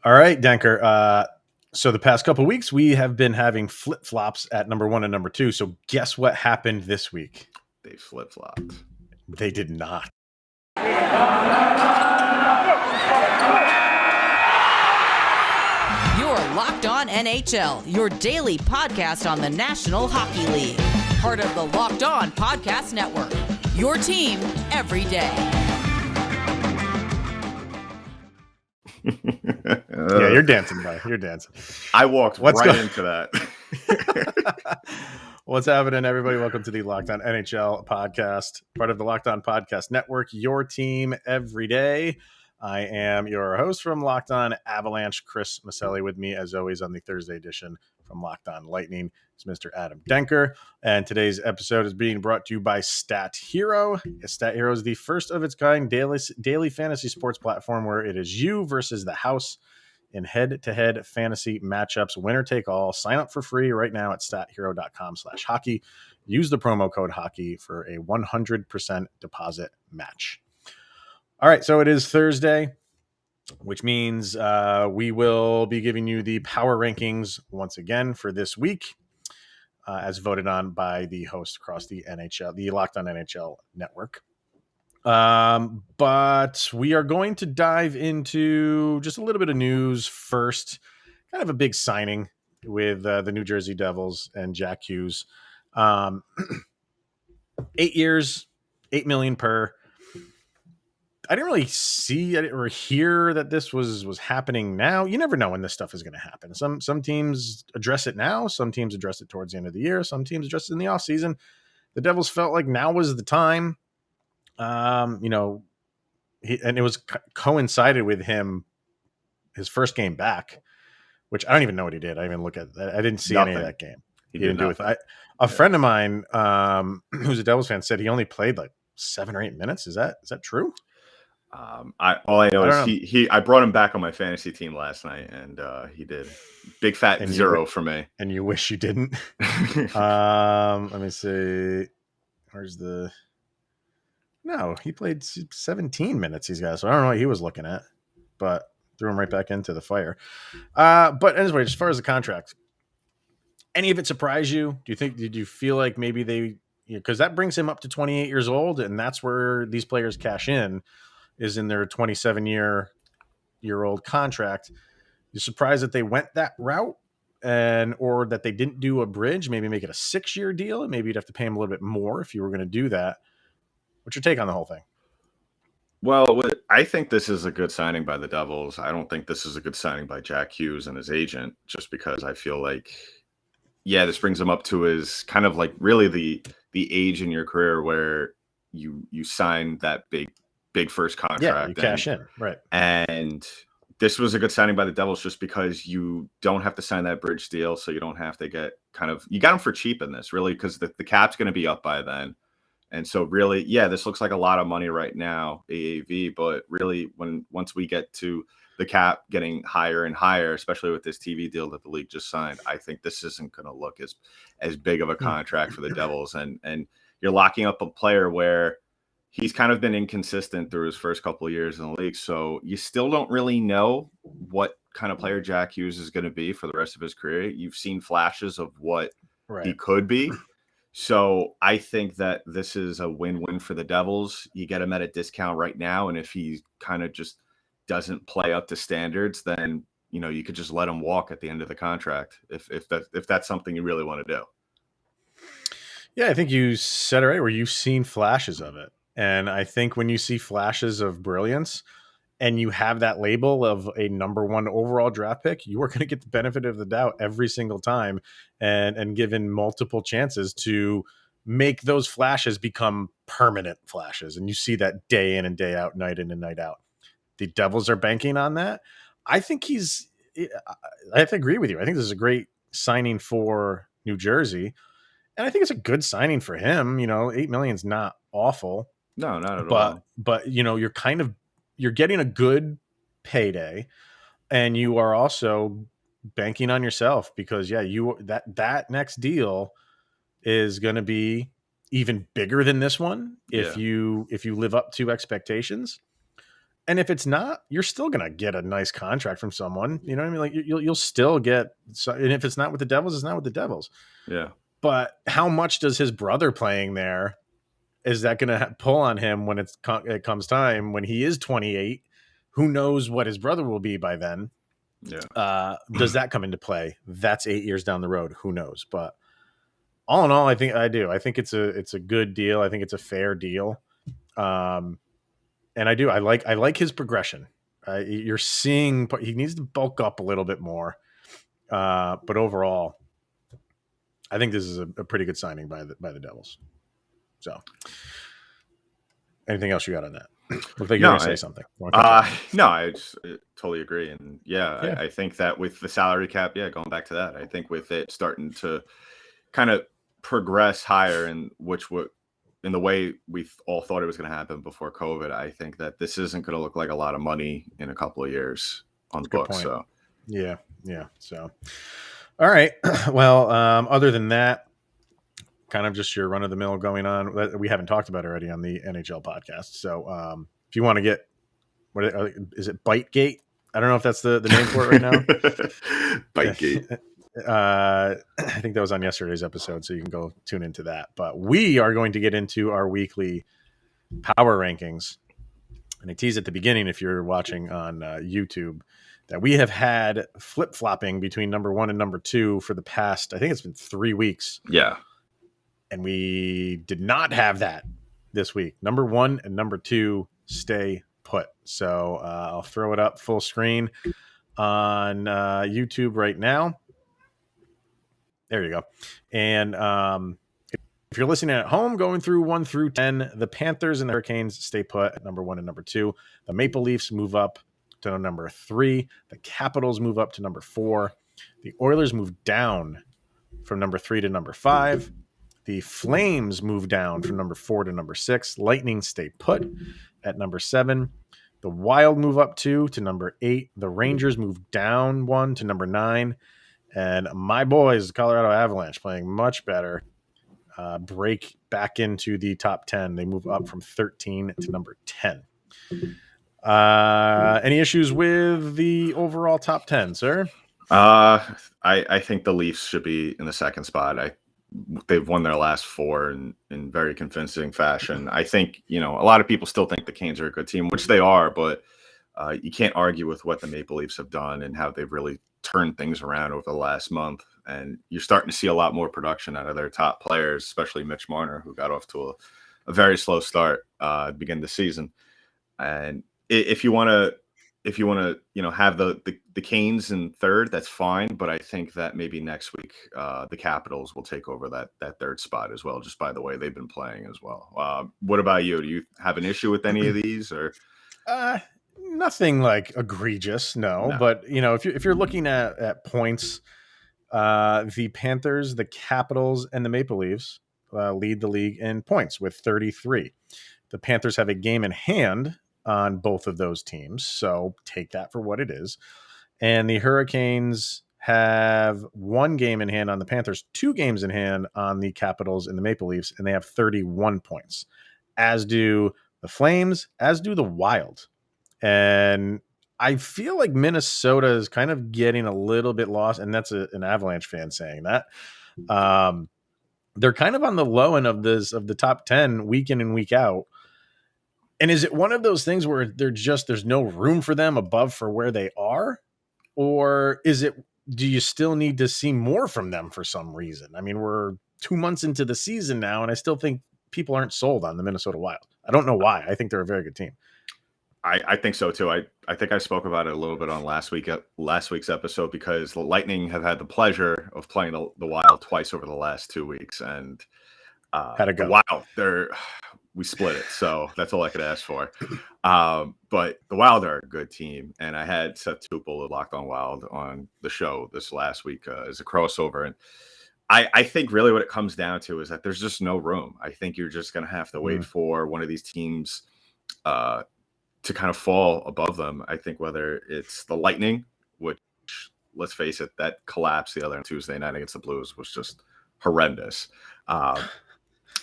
All right, Denker. So the past couple of weeks, we have been having flip flops at number 1 and number 2. So guess what happened this week? They flip-flopped. They did not. You're Locked On NHL, your daily podcast on the National Hockey League. Part of the Locked On Podcast Network, your team every day. Yeah, you're dancing, buddy. You're dancing. I walked into that. What's happening, everybody? Welcome to the Locked On NHL podcast, part of the Locked On Podcast Network, your team every day. I am your host from Locked On Avalanche, Chris Maselli. With me, as always, on the Thursday edition from Locked On Lightning is Mr. Adam Denker. And today's episode is being brought to you by Stat Hero. Stat Hero is the first of its kind daily fantasy sports platform where it is you versus the house in head-to-head fantasy matchups, winner take all. Sign up for free right now at stathero.com/hockey. Use the promo code hockey for a 100% deposit match. All right, so it is Thursday, which means we will be giving you the power rankings once again for this week, as voted on by the hosts across the NHL, the Locked On NHL network. But we are going to dive into just a little bit of news first. Kind of a big signing with the New Jersey Devils and Jack Hughes. 8 years, $8 million per. I didn't really see or hear that this was happening now. You never know when this stuff is going to happen. Some teams address it now. Some teams address it towards the end of the year. Some teams address it in the offseason. The Devils felt like now was the time. And it was coincided with his first game back, which I don't even know what he did. I didn't even look at that. I didn't see any of that game. He didn't do it. A friend of mine, who's a Devils fan, said he only played like 7 or 8 minutes. Is that true? All I know is I brought him back on my fantasy team last night, and he did big fat and 0 for me. And you wish you didn't. Let me see. No, he played 17 minutes. These guys, so I don't know what he was looking at, but threw him right back into the fire. But anyway, as far as the contract, any of it surprise you? Did you feel like maybe because that brings him up to 28 years old, and that's where these players cash in, is in their 27-year-old contract. You're surprised that they went that route, or that they didn't do a bridge, maybe make it a 6-year deal, and maybe you'd have to pay him a little bit more if you were going to do that. What's your take on the whole thing? Well, I think this is a good signing by the Devils. I don't think this is a good signing by Jack Hughes and his agent, just because I feel like, this brings him up to his kind of like really the age in your career where you sign that big first contract. Yeah, you cash in, right? And this was a good signing by the Devils just because you don't have to sign that bridge deal, so you don't have to get you got him for cheap in this, really, because the cap's going to be up by then. And so really, this looks like a lot of money right now, AAV, but really once we get to the cap getting higher and higher, especially with this TV deal that the league just signed, I think this isn't going to look as big of a contract for the Devils. And you're locking up a player where he's kind of been inconsistent through his first couple of years in the league. So you still don't really know what kind of player Jack Hughes is going to be for the rest of his career. You've seen flashes of what he could be. So I think that this is a win-win for the Devils. You get him at a discount right now, and if he kind of just doesn't play up to standards, then you could just let him walk at the end of the contract if that's something you really want to do. Yeah, I think you said it right, where you've seen flashes of it. And I think when you see flashes of brilliance and you have that label of a number 1 overall draft pick, you are going to get the benefit of the doubt every single time and given multiple chances to make those flashes become permanent flashes. And you see that day in and day out, night in and night out. The Devils are banking on that. I think I have to agree with you. I think this is a great signing for New Jersey. And I think it's a good signing for him. $8 million is not awful. No, not at all. But you're getting a good payday, and you are also banking on yourself because that next deal is going to be even bigger than this one if you live up to expectations. And if it's not, you're still going to get a nice contract from someone. You know what I mean? Like you'll still get, and if it's not with the Devils, it's not with the Devils. Yeah. But how much does his brother playing there, is that going to pull on him when it comes time when he is 28? Who knows what his brother will be by then? Yeah. Does that come into play? That's 8 years down the road. Who knows? But all in all, I think it's a good deal. I think it's a fair deal. And I like his progression. You're seeing he needs to bulk up a little bit more. But overall, I think this is a pretty good signing by the Devils. So, anything else you got on that? Look like you're going to say something. No, I totally agree. And I think that with the salary cap, going back to that, I think with it starting to kind of progress higher, and in the way we all thought it was going to happen before COVID, I think that this isn't going to look like a lot of money in a couple of years on the books. So, yeah. So, all right. Well, other than that, kind of just your run of the mill going on that we haven't talked about already on the NHL podcast. So, if you want to get, what is it? Bitegate? I don't know if that's the name for it right now. Bitegate. I think that was on yesterday's episode, so you can go tune into that. But we are going to get into our weekly power rankings. And I teased at the beginning, if you're watching on YouTube, that we have had flip-flopping between number 1 and number 2 for the past, I think it's been 3 weeks. Yeah. And we did not have that this week. Number 1 and number 2 stay put. So I'll throw it up full screen on YouTube right now. There you go. And if you're listening at home, going through 1 through 10, the Panthers and the Hurricanes stay put at number 1 and number 2. The Maple Leafs move up to number 3. The Capitals move up to number 4. The Oilers move down from number 3 to number 5. The Flames move down from number 4 to number 6. Lightning stay put at number 7. The Wild move up 2 to number 8. The Rangers move down 1 to number 9. And my boys, the Colorado Avalanche, playing much better, break back into the top 10. They move up from 13 to number 10. Any issues with the overall top 10, sir? I think the Leafs should be in the second spot. They've won their last 4 in very convincing fashion. I think, a lot of people still think the Canes are a good team, which they are, but you can't argue with what the Maple Leafs have done and how they've really turned things around over the last month. And you're starting to see a lot more production out of their top players, especially Mitch Marner, who got off to a very slow start at the beginning of the season. And if you want to, have the Canes in third, that's fine. But I think that maybe next week the Capitals will take over that third spot as well, just by the way they've been playing as well. What about you? Do you have an issue with any of these, or? Nothing like egregious, no. But if you're looking at points, the Panthers, the Capitals, and the Maple Leafs lead the league in points with 33. The Panthers have a game in hand on both of those teams, so take that for what it is. And the Hurricanes have 1 game in hand on the Panthers, 2 games in hand on the Capitals and the Maple Leafs, and they have 31 points, as do the Flames, as do the Wild. And I feel like Minnesota is kind of getting a little bit lost, and that's an Avalanche fan saying that. They're kind of on the low end of the top 10 week in and week out. And is it one of those things where there's no room for them above for where they are? Or do you still need to see more from them for some reason? I mean, we're 2 months into the season now, and I still think people aren't sold on the Minnesota Wild. I don't know why. I think they're a very good team. I think so too. I think I spoke about it a little bit on last week's episode, because the Lightning have had the pleasure of playing the Wild twice over the last 2 weeks, and had a go. The Wild, we split it, so that's all I could ask for. But the Wild are a good team, and I had Seth Tupel of Locked On Wild on the show this last week as a crossover, and I think really what it comes down to is that there's just no room. I think you're just going to have to wait for one of these teams to kind of fall above them. I think whether it's the Lightning, which, let's face it, that collapse the other Tuesday night against the Blues was just horrendous,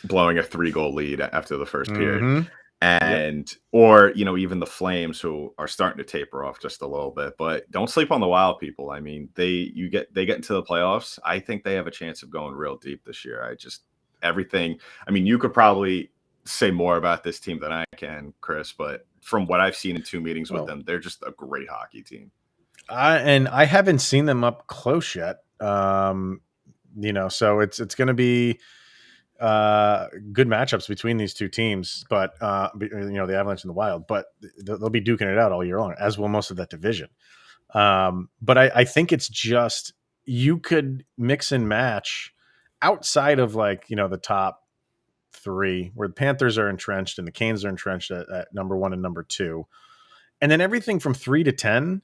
blowing a 3-goal lead after the first period. And or even the Flames, who are starting to taper off just a little bit. But don't sleep on the Wild, people. I mean, they get into the playoffs. I think they have a chance of going real deep this year. Everything. I mean, you could probably say more about this team than I can, Chris, but from what I've seen in 2 meetings with them, they're just a great hockey team. And I haven't seen them up close yet. So it's going to be good matchups between these two teams, but the Avalanche and the Wild, but they'll be duking it out all year long, as will most of that division. But I think it's just, you could mix and match outside of the top 3, where the Panthers are entrenched and the Canes are entrenched at number 1 and number 2, and then everything from 3 to 10.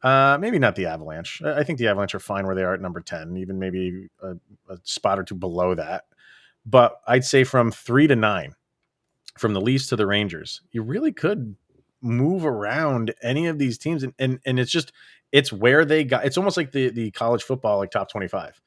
Maybe not the Avalanche. I think the Avalanche are fine where they are at number 10, even maybe a spot or two below that. But I'd say from 3 to 9, from the Leafs to the Rangers, you really could move around any of these teams. And it's where they got, it's almost like the college football, top 25.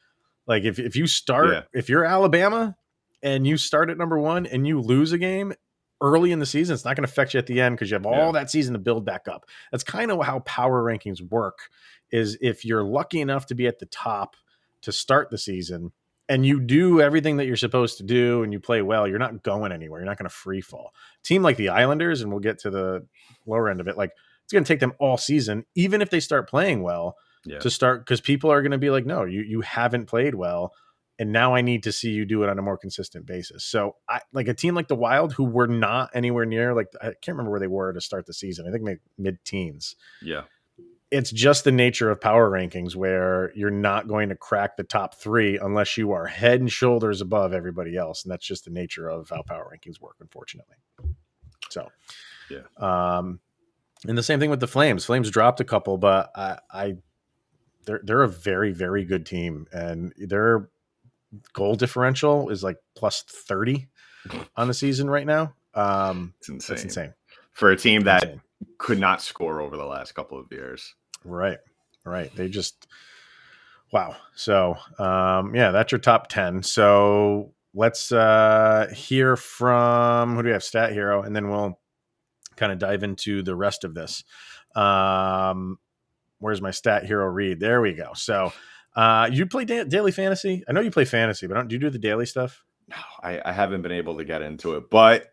Like if you start, if you're Alabama and you start at number 1 and you lose a game early in the season, it's not going to affect you at the end because you have all that season to build back up. That's kind of how power rankings work, is if you're lucky enough to be at the top to start the season and you do everything that you're supposed to do and you play well, you're not going anywhere. You're not going to free fall. Team like the Islanders, and we'll get to the lower end of it, it's going to take them all season, even if they start playing well, to start, because people are going to be like, no, you haven't played well. And now I need to see you do it on a more consistent basis. So like a team like the Wild, who were not anywhere near, I can't remember where they were to start the season. I think mid-teens. Yeah. It's just the nature of power rankings where you're not going to crack the top 3 unless you are head and shoulders above everybody else. And that's just the nature of how power rankings work, unfortunately. So, and the same thing with the Flames. Flames dropped a couple, but they're a very, very good team, and their goal differential is plus 30 on the season right now. It's insane. It's insane for a team that could not score over the last couple of years. Right. They just, wow. So, that's your top 10. So let's hear from, who do we have? Stat Hero, and then we'll kind of dive into the rest of this. Where's my Stat Hero read? There we go. So, you play daily fantasy? I know you play fantasy, but do you do the daily stuff? No, I haven't been able to get into it, but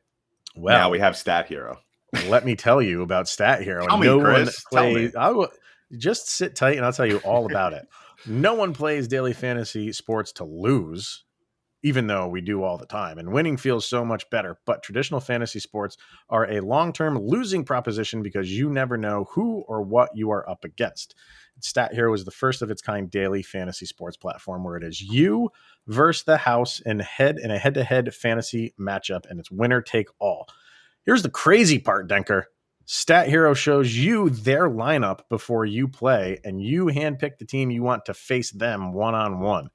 now we have Stat Hero. Let me tell you about Stat Hero. Tell me, Chris. Just sit tight and I'll tell you all about it. No one plays daily fantasy sports to lose, even though we do all the time. And winning feels so much better. But traditional fantasy sports are a long-term losing proposition because you never know who or what you are up against. Stat Hero is the first of its kind daily fantasy sports platform where it is you versus the house in a head-to-head fantasy matchup, and it's winner take all. Here's the crazy part, Denker. Stat Hero shows you their lineup before you play, and you handpick the team you want to face them one-on-one.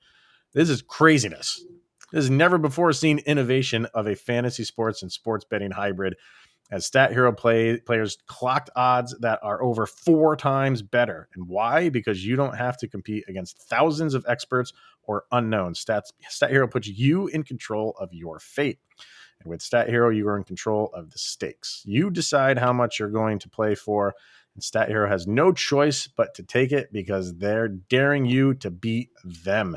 This is craziness. This is never before seen innovation of a fantasy sports and sports betting hybrid, as Stat Hero players clocked odds that are over 4 times better. And why? Because you don't have to compete against thousands of experts or unknowns. Stat Hero puts you in control of your fate. And with Stat Hero, you are in control of the stakes. You decide how much you're going to play for, and Stat Hero has no choice but to take it because they're daring you to beat them.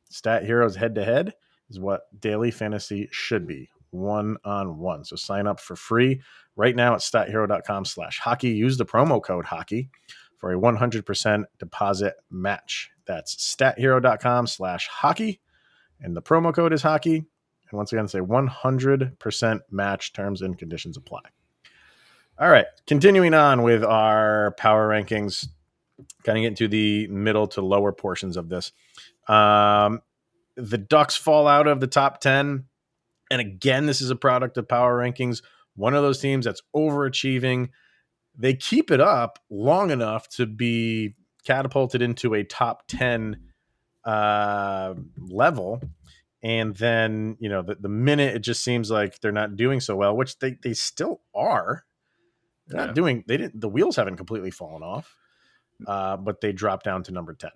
Stat Hero's head-to-head is what daily fantasy should be, one-on-one. So sign up for free right now at stathero.com/hockey. Use the promo code hockey for a 100% deposit match. That's stathero.com/hockey, and the promo code is hockey. And once again, say 100% match. Terms and conditions apply. All right, continuing on with our power rankings, kind of get into the middle to lower portions of this. The Ducks fall out of the top 10. And again, this is a product of power rankings. One of those teams that's overachieving. They keep it up long enough to be catapulted into a top 10 level. And then, the minute it just seems like they're not doing so well, which they still are. They're not doing. The wheels haven't completely fallen off, but they dropped down to number 10.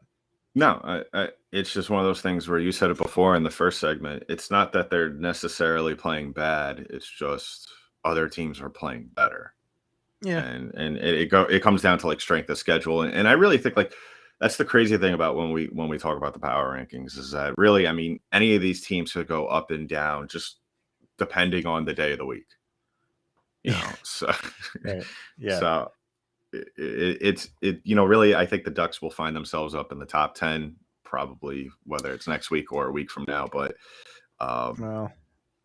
No, it's just one of those things where you said it before in the first segment. It's not that they're necessarily playing bad. It's just other teams are playing better. Yeah. And it comes down to like strength of schedule. And I really think like that's the crazy thing about when we talk about the power rankings is that really, I mean, any of these teams could go up and down just depending on the day of the week. You know, so Right. Yeah. so it's really, I think the Ducks will find themselves up in the top 10 probably, whether it's next week or a week from now. But well,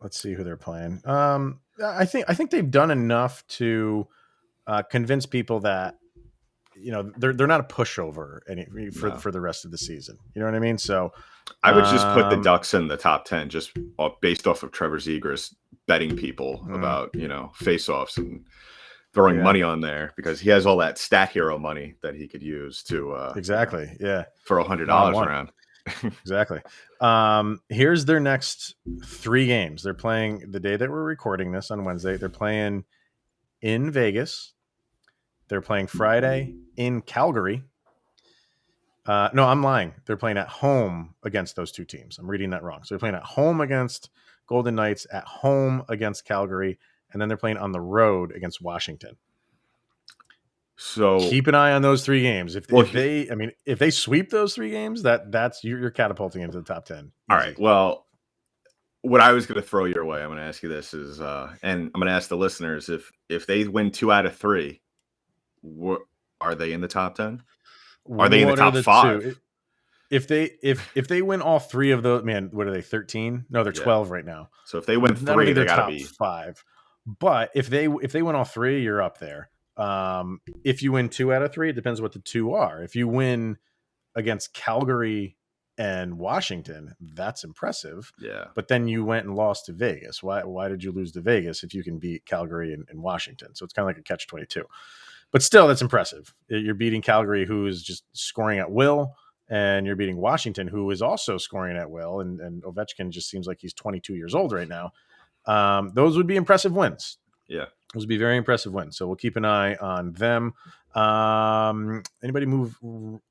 let's see who they're playing. I think they've done enough to convince people that they're not a pushover for the rest of the season. You know what I mean? So I would just put the Ducks in the top 10 just based off of Trevor Zegras betting people about face-offs and throwing money on there because he has all that stat hero money that he could use to exactly for $100 around. Exactly. Here's their next 3 games. They're playing the day that we're recording this on Wednesday. They're playing in Vegas. They're playing Friday in Calgary. No, I'm lying. They're playing at home against those 2 teams. I'm reading that wrong. So they're playing at home against Golden Knights, at home against Calgary, and then they're playing on the road against Washington. So keep an eye on those 3 games. If they sweep those 3 games, that's you're catapulting into the top 10. Easy. All right. Well, what I was going to throw your way, I'm going to ask you this is, and I'm going to ask the listeners if they win 2 out of 3, are they in the top 10? Are they in the top 5? 2? If they win all 3 of those, man, what are they? 13? No, they're 12 right now. So if they win 3, they got to be 5. But if they win all 3, you're up there. If you win 2 out of 3, it depends what the 2 are. If you win against Calgary and Washington, that's impressive. Yeah. But then you went and lost to Vegas. Why did you lose to Vegas if you can beat Calgary and Washington? So it's kind of like a catch-22. But still, that's impressive. You're beating Calgary, who is just scoring at will, and you're beating Washington, who is also scoring at will. And Ovechkin just seems like he's 22 years old right now. Those would be impressive wins. Yeah. Those would be very impressive wins. So we'll keep an eye on them. Anybody move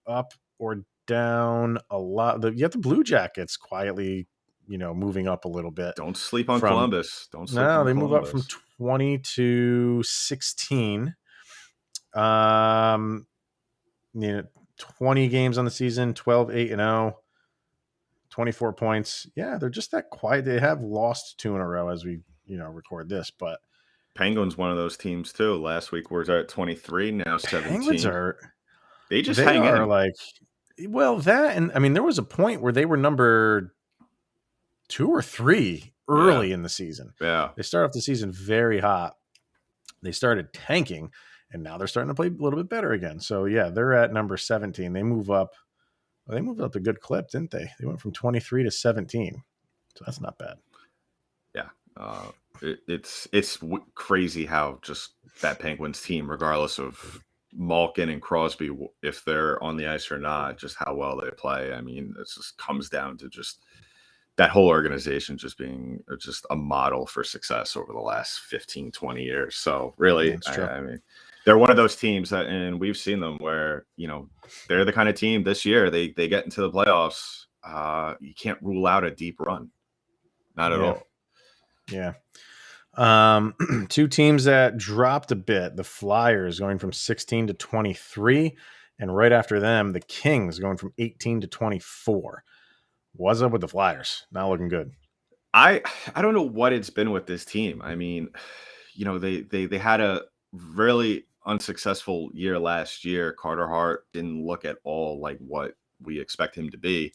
up or down a lot? You have the Blue Jackets quietly, moving up a little bit. Don't sleep on Columbus. Don't sleep on Columbus. Move up from 20 to 16. 20 games on the season, 12-8-0, 24 points. Yeah, they're just that quiet. They have lost 2 in a row as we, record this, but Penguins, one of those teams too. Last week we're at 23, now 17. Penguins hang in. Like, well, that, and I mean, there was a point where they were number 2 or 3 early in the season. Yeah. They started off the season very hot. They started tanking, and now they're starting to play a little bit better again. So yeah, they're at number 17. They moved up a good clip, didn't they? They went from 23 to 17. So that's not bad. Yeah. It's crazy how just that Penguins team, regardless of Malkin and Crosby, if they're on the ice or not, just how well they play. I mean, it just comes down to just that whole organization just being just a model for success over the last 15, 20 years. So really, I mean, they're one of those teams that, and we've seen them where, they're the kind of team this year, they get into the playoffs. You can't rule out a deep run. Not at all. Yeah. 2 teams that dropped a bit. The Flyers going from 16 to 23. And right after them, the Kings going from 18 to 24. What's up with the Flyers? Not looking good. I don't know what it's been with this team. I mean, they had a really unsuccessful year last year. Carter Hart didn't look at all like what we expect him to be.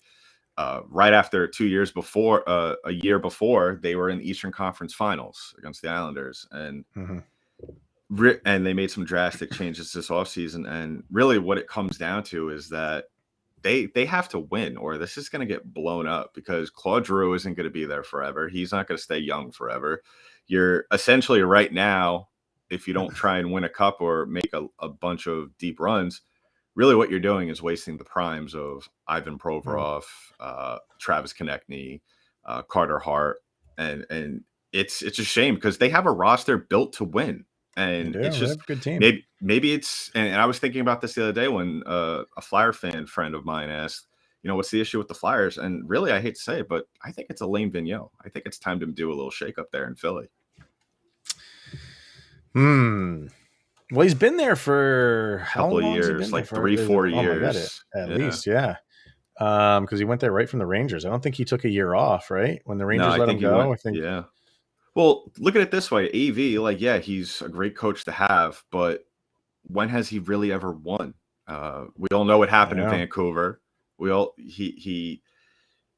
Right after 2 years before, a year before, they were in the Eastern Conference Finals against the Islanders, and they made some drastic changes this offseason. And really, what it comes down to is that they have to win, or this is going to get blown up because Claude Giroux isn't going to be there forever. He's not going to stay young forever. You're essentially right now, if you don't try and win a cup or make a bunch of deep runs, really what you're doing is wasting the primes of Ivan Provorov, Travis Konechny, Carter Hart. And it's a shame because they have a roster built to win. And it's just a good team. Maybe it's, and I was thinking about this the other day when a Flyer fan friend of mine asked, what's the issue with the Flyers? And really, I hate to say it, but I think it's Alain Vigneault. I think it's time to do a little shake up there in Philly. Well, he's been there for how Couple of long has he years, been there like for? 3, 4 Oh my god, years. at Yeah. least, yeah. Because he went there right from the Rangers. I don't think he took a year off, right? When the No, Rangers I let him think he went. go, I think. Yeah. Well, look at it this way. AV, like, yeah, he's a great coach to have, but when has he really ever won? We all know what I happened in know. Vancouver.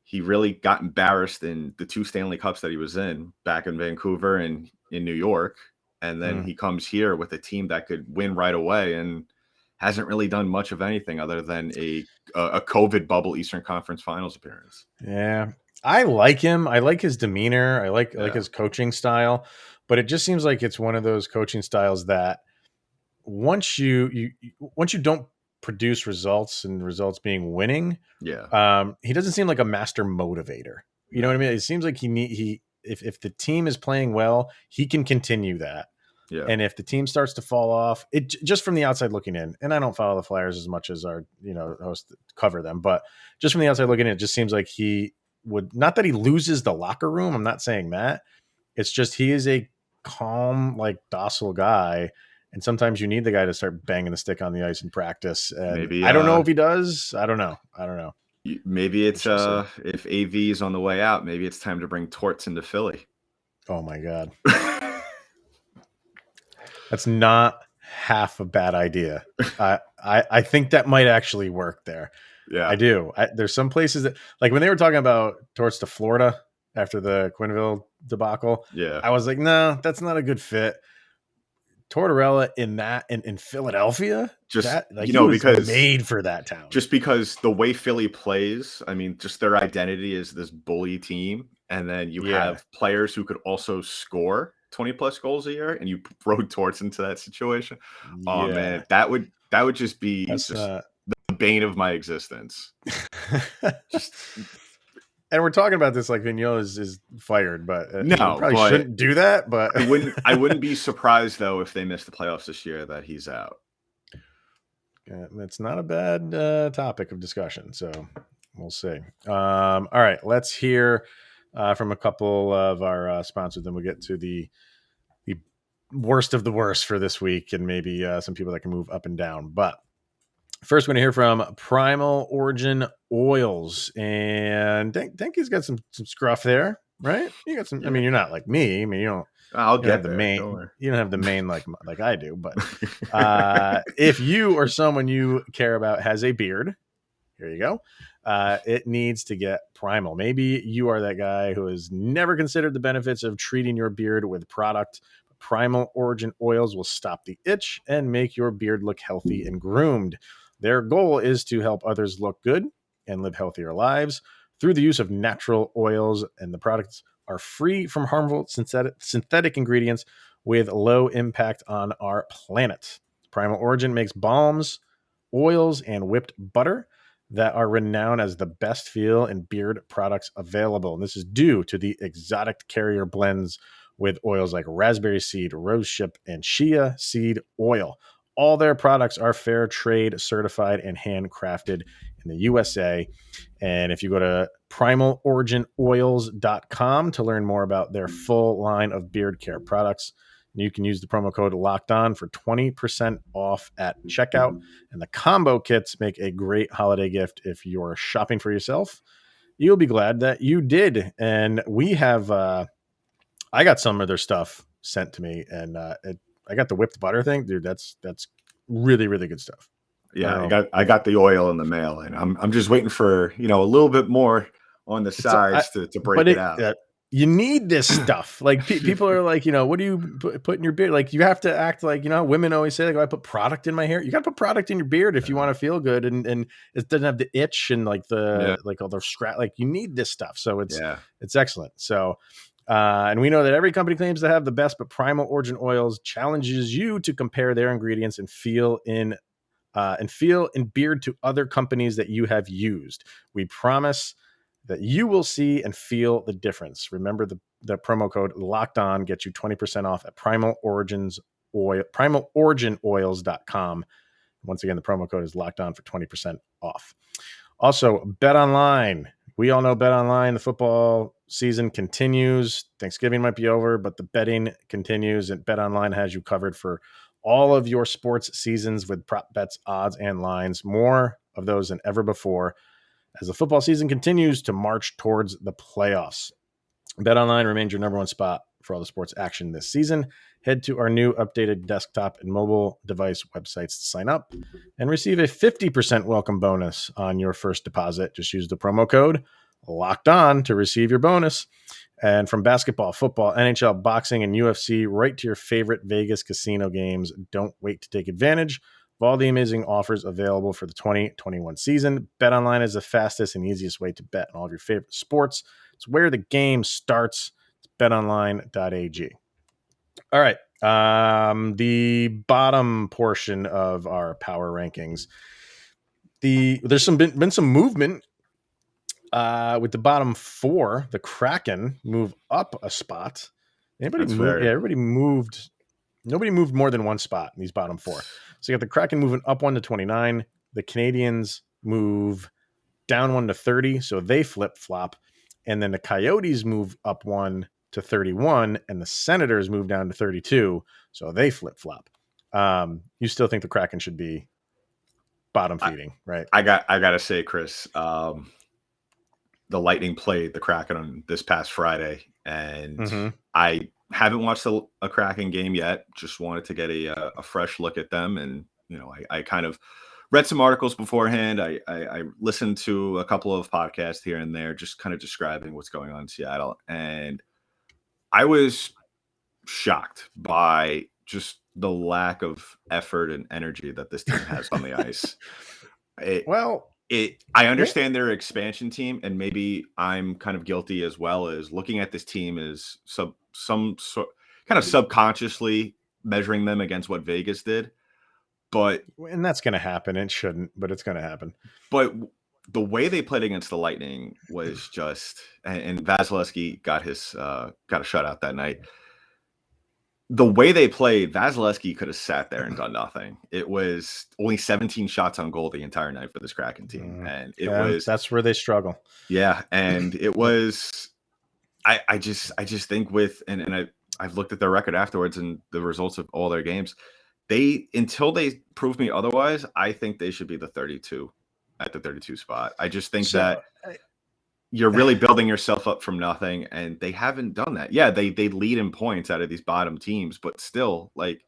He really got embarrassed in the 2 Stanley Cups that he was in back in Vancouver and in New York, and then he comes here with a team that could win right away and hasn't really done much of anything other than a COVID bubble Eastern Conference Finals appearance. Yeah, I like him. I like his demeanor. I like Yeah. his coaching style, but it just seems like it's one of those coaching styles that once you don't produce results and results being winning, Yeah. he doesn't seem like a master motivator. You know what I No. mean? It seems like if the team is playing well, he can continue that. Yeah. And if the team starts to fall off, just from the outside looking in, and I don't follow the Flyers as much as our hosts cover them, but just from the outside looking in, it just seems like he would, not that he loses the locker room. I'm not saying that. It's just he is a calm, like docile guy, and sometimes you need the guy to start banging the stick on the ice in practice. And Maybe I don't know if he does. I don't know. maybe We it's shall see. if AV is on the way out, maybe it's time to bring Torts into Philly. Oh my god, that's not half a bad idea. I think that might actually work there. Yeah. I do. There's some places that, like when they were talking about Torts to Florida after the Quenneville debacle, Yeah. I was like, no, that's not a good fit. Tortorella in Philadelphia, Just that, like, you he know, was because made for that town. just because the way Philly plays, I mean, just their identity is this bully team, and then you have players who could also score 20 plus goals a year, and you throw Torts into that situation. Oh man, that would just be the bane of my existence. Just, and we're talking about this like Vigneault is fired, but no, probably shouldn't do that. But I wouldn't be surprised though if they miss the playoffs this year that he's out. It's not a bad topic of discussion, so we'll see. All right, let's hear from a couple of our sponsors, then we'll get to the worst of the worst for this week, and maybe some people that can move up and down. But first, we're going to hear from Primal Origin Oils, and think he's got some scruff there, right? You got some. Yeah. I mean, you're not like me. I mean, you don't. I'll get the there. main. You don't have the main like I do. But if you or someone you care about has a beard, here you go. It needs to get Primal. Maybe you are that guy who has never considered the benefits of treating your beard with product. Primal Origin Oils will stop the itch and make your beard look healthy and groomed. Their goal is to help others look good and live healthier lives through the use of natural oils, and the products are free from harmful synthetic ingredients with low impact on our planet. Primal Origin makes balms, oils, and whipped butter that are renowned as the best feel and beard products available. And this is due to the exotic carrier blends with oils like raspberry seed, rosehip, and chia seed oil. All their products are fair trade certified and handcrafted in the USA. And if you go to primaloriginoils.com to learn more about their full line of beard care products, you can use the promo code LOCKEDON for 20% off at checkout. And the combo kits make a great holiday gift if you're shopping for yourself. You'll be glad that you did. And we have, I got some of their stuff sent to me, and I got the whipped butter thing, dude. That's really, really good stuff. Yeah, I got the oil in the mail, and I'm just waiting for a little bit more on the sides to break it out. You need this stuff. Like people are like, what do you put in your beard? Like you have to act like, women always say, like, I put product in my hair. You got to put product in your beard if you want to feel good, and it doesn't have the itch and like like all the scratch. Like you need this stuff, so it's excellent. So. And we know that every company claims to have the best, but Primal Origin Oils challenges you to compare their ingredients and feel in beard to other companies that you have used. We promise that you will see and feel the difference. Remember, the promo code Locked On gets you 20% off at primaloriginoils.com. Once again, the promo code is Locked On for 20% off. Also, Bet Online. We all know Bet Online, the football season continues. Thanksgiving might be over, but the betting continues, and BetOnline has you covered for all of your sports seasons with prop bets, odds, and lines. More of those than ever before as the football season continues to march towards the playoffs. BetOnline remains your number one spot for all the sports action this season. Head to our new updated desktop and mobile device websites to sign up and receive a 50% welcome bonus on your first deposit. Just use the promo code Locked On to receive your bonus. And from basketball, football, NHL, boxing, and UFC, right to your favorite Vegas casino games, don't wait to take advantage of all the amazing offers available for the 2021 season. BetOnline is the fastest and easiest way to bet on all of your favorite sports. It's where the game starts. It's betonline.ag. All right. The bottom portion of our power rankings. There's been some movement with the bottom four. The Kraken move up a spot. Anybody move? Yeah, everybody moved. Nobody moved more than one spot in these bottom four. So you got the Kraken moving up 1 to 29. The Canadians move down 1 to 30, so they flip flop. And then the Coyotes move up 1 to 31, and the Senators move down to 32, so they flip flop. You still think the Kraken should be bottom feeding, right? I gotta say, Chris, the Lightning played the Kraken on this past Friday, and I haven't watched a Kraken game yet. Just wanted to get a fresh look at them, and I kind of read some articles beforehand. I listened to a couple of podcasts here and there, just kind of describing what's going on in Seattle, and I was shocked by just the lack of effort and energy that this team has on the ice. I understand they're an expansion team, and maybe I'm kind of guilty as well as looking at this team as some sort kind of subconsciously measuring them against what Vegas did. And that's going to happen. It shouldn't, but it's going to happen. But the way they played against the Lightning was just, and Vasilevsky got a shutout that night. The way they played, Vasilevsky could have sat there and done nothing. It was only 17 shots on goal the entire night for this Kraken team. And that's where they struggle. Yeah. And it was, I just think I've looked at their record afterwards and the results of all their games. Until they prove me otherwise, I think they should be the 32 spot. I just think that you're really building yourself up from nothing, and they haven't done that. Yeah, they lead in points out of these bottom teams, but still, like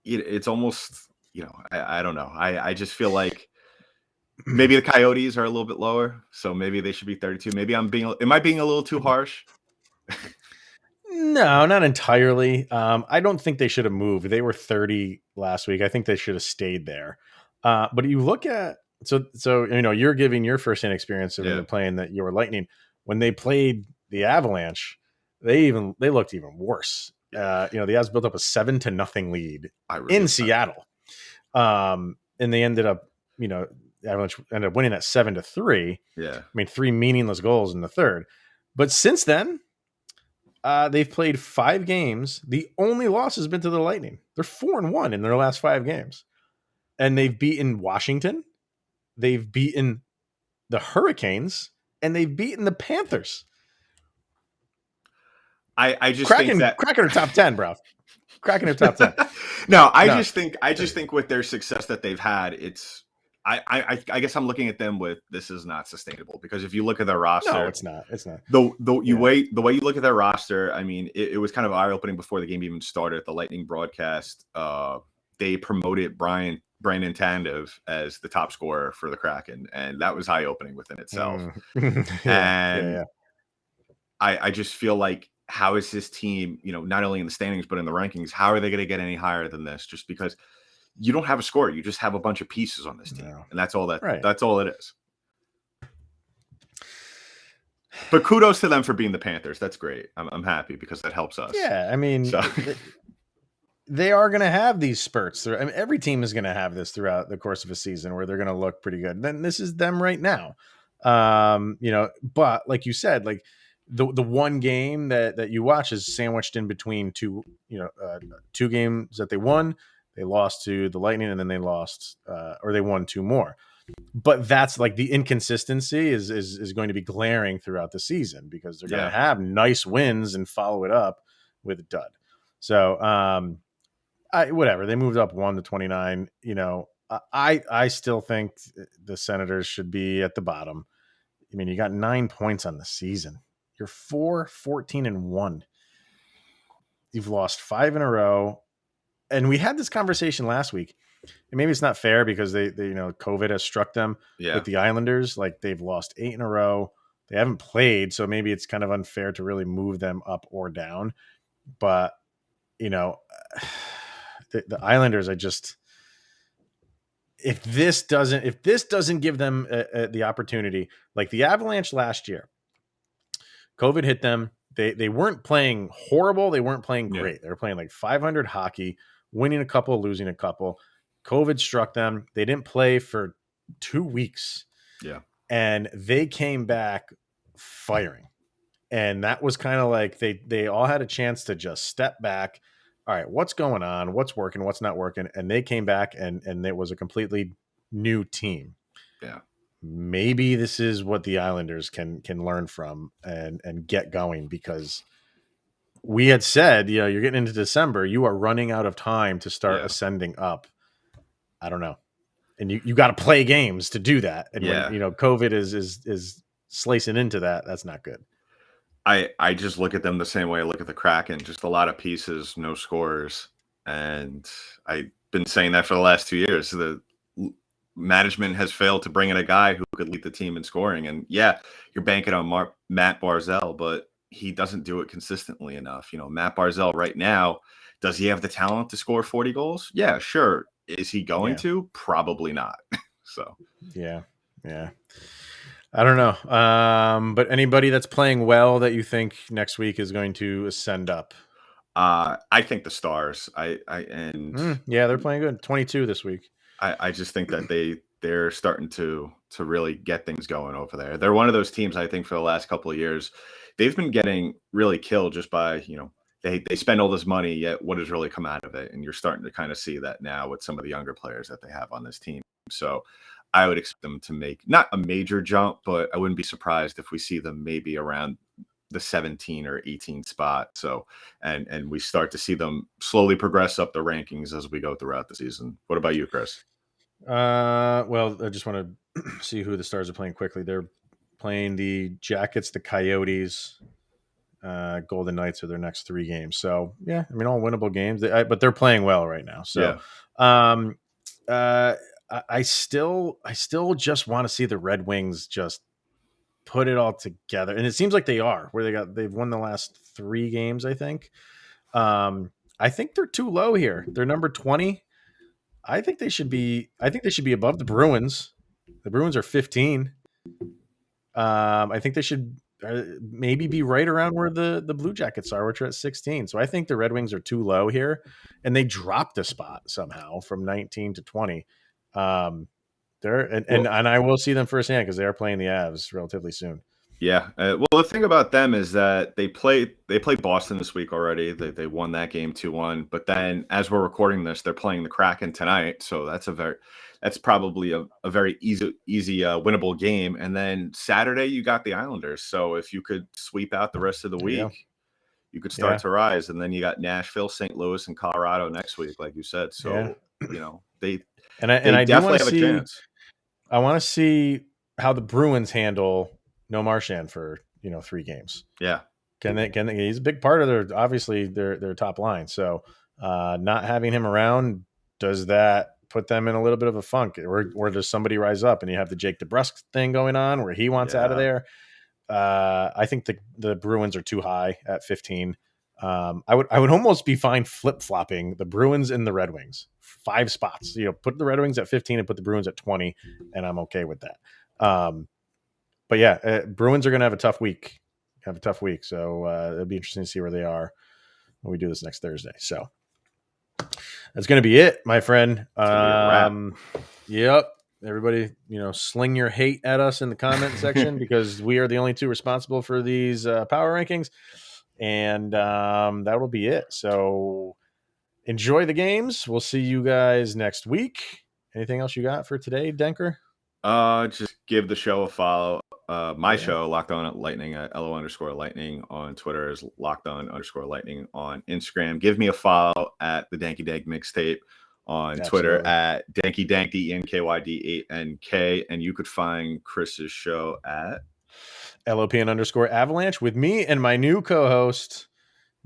it's almost, I don't know. I just feel like maybe the Coyotes are a little bit lower, so maybe they should be 32. Maybe am I being a little too harsh? No, not entirely. I don't think they should have moved. They were 30 last week. I think they should have stayed there. But you look at you're giving your firsthand experience of playing your Lightning. When they played the Avalanche, they looked even worse. The Avs built up a 7-0 lead in Seattle, and they ended up, the Avalanche ended up winning at 7-3. Yeah, 3 meaningless goals in the third. But since then, they've played 5 games. The only loss has been to the Lightning. They're 4-1 in their last 5 games. And they've beaten Washington. They've beaten the Hurricanes. And they've beaten the Panthers. I just Kraken, think that Kraken are top 10, bro. Kraken are top 10. No, I just think with their success that they've had, it's I guess I'm looking at them with this is not sustainable, because if you look at their roster, no, it's not. The way you look at their roster, it was kind of eye opening before the game even started. At the Lightning broadcast, they promoted Brandon Tanev as the top scorer for the Kraken, and that was eye opening within itself. I just feel like, how is this team, not only in the standings but in the rankings, how are they going to get any higher than this? Just because you don't have a score, you just have a bunch of pieces on this team, and that's all that's all it is. But kudos to them for being the Panthers. That's great. I'm happy, because that helps us. Yeah, they are going to have these spurts. Every team is going to have this throughout the course of a season where they're going to look pretty good. Then this is them right now. But like you said, like the one game that you watch is sandwiched in between two games that they won. They lost to the Lightning, and then they lost, or they won 2 more. But that's like the inconsistency is going to be glaring throughout the season because they're going to have nice wins and follow it up with a dud. So whatever, they moved up 1-29. I still think the Senators should be at the bottom. I mean, you got 9 points on the season. You're 4-14-1. You've lost 5 in a row. And we had this conversation last week. And maybe it's not fair because they COVID has struck them with the Islanders. Like they've lost 8 in a row. They haven't played, so maybe it's kind of unfair to really move them up or down. But the Islanders, if this doesn't give them the opportunity, like the Avalanche last year, COVID hit them. They weren't playing horrible. They weren't playing great. They were playing like 500 hockey, winning a couple, losing a couple. COVID struck them. They didn't play for 2 weeks. Yeah. And they came back firing. And that was kind of like they all had a chance to just step back. All right, what's going on? What's working? What's not working? And they came back and it was a completely new team. Yeah. Maybe this is what the Islanders can learn from and get going, because we had said, you're getting into December, you are running out of time to start ascending up. I don't know. And you got to play games to do that. And when, COVID is slicing into that, that's not good. I just look at them the same way I look at the Kraken, just a lot of pieces, no scorers. And I've been saying that for the last 2 years. The management has failed to bring in a guy who could lead the team in scoring. And you're banking on Matt Barzal, but he doesn't do it consistently enough. Matt Barzal right now, does he have the talent to score 40 goals? Yeah, sure. Is he going to? Probably not. So, yeah. I don't know. But anybody that's playing well that you think next week is going to ascend up? I think the Stars. They're playing good. 22 this week. I just think that they're starting to really get things going over there. They're one of those teams, I think, for the last couple of years, they've been getting really killed just by, they spend all this money, yet what has really come out of it? And you're starting to kind of see that now with some of the younger players that they have on this team. So I would expect them to make not a major jump, but I wouldn't be surprised if we see them maybe around the 17 or 18 spot. So, and we start to see them slowly progress up the rankings as we go throughout the season. What about you, Chris? Well, I just want to see who the Stars are playing quickly. They're playing the Jackets, the Coyotes, Golden Knights are their next 3 games. So yeah, I mean, all winnable games, but they're playing well right now. So, I still just want to see the Red Wings just put it all together. And it seems like they are, where they've won the last 3 games, I think. I think they're too low here. They're number 20. I think they should be above the Bruins. The Bruins are 15. I think they should maybe be right around where the Blue Jackets are, which are at 16. So I think the Red Wings are too low here, and they dropped a spot somehow from 19 to 20. And I will see them firsthand because they are playing the Avs relatively soon. Yeah. Well, the thing about them is that they played Boston this week already. They won that game 2-1. But then, as we're recording this, they're playing the Kraken tonight. So that's probably a very easy winnable game. And then Saturday, you got the Islanders. So if you could sweep out the rest of the week, you could start to rise. And then you got Nashville, St. Louis, and Colorado next week, like you said. So they definitely have a chance. I want to see how the Bruins handle No Marchand for 3 games. Yeah, can they? He's a big part of their top line. So not having him around, does that put them in a little bit of a funk, or does somebody rise up and you have the Jake DeBrusk thing going on where he wants out of there? I think the Bruins are too high at 15. I would almost be fine flip-flopping the Bruins and the Red Wings 5 spots. Put the Red Wings at 15 and put the Bruins at 20, and I'm okay with that. But yeah, Bruins are going to have a tough week. So it'll be interesting to see where they are when we do this next Thursday. So that's going to be it, my friend. Yep. Everybody, sling your hate at us in the comment section because we are the only 2 responsible for these power rankings. And that will be it. So enjoy the games. We'll see you guys next week. Anything else you got for today, Denker? Just give the show a follow. My show, Locked On Lightning, at LO_Lightning on Twitter, is Locked On_Lightning on Instagram. Give me a follow at the Danky Dank Mixtape on Twitter at Danky Dank, DENKYD8NK. And you could find Chris's show at LOPN_Avalanche with me and my new co-host,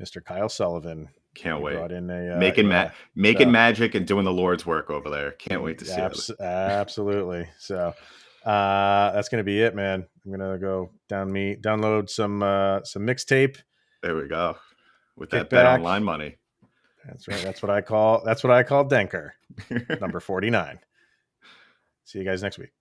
Mr. Kyle Sullivan. Can't wait. Brought in a, making magic and doing the Lord's work over there. Can't wait to see it. Absolutely. So that's going to be it, man. I'm going to go download some mixtape. There we go. With that Bet Online money. That's right. That's what I call Denker. Number 49. See you guys next week.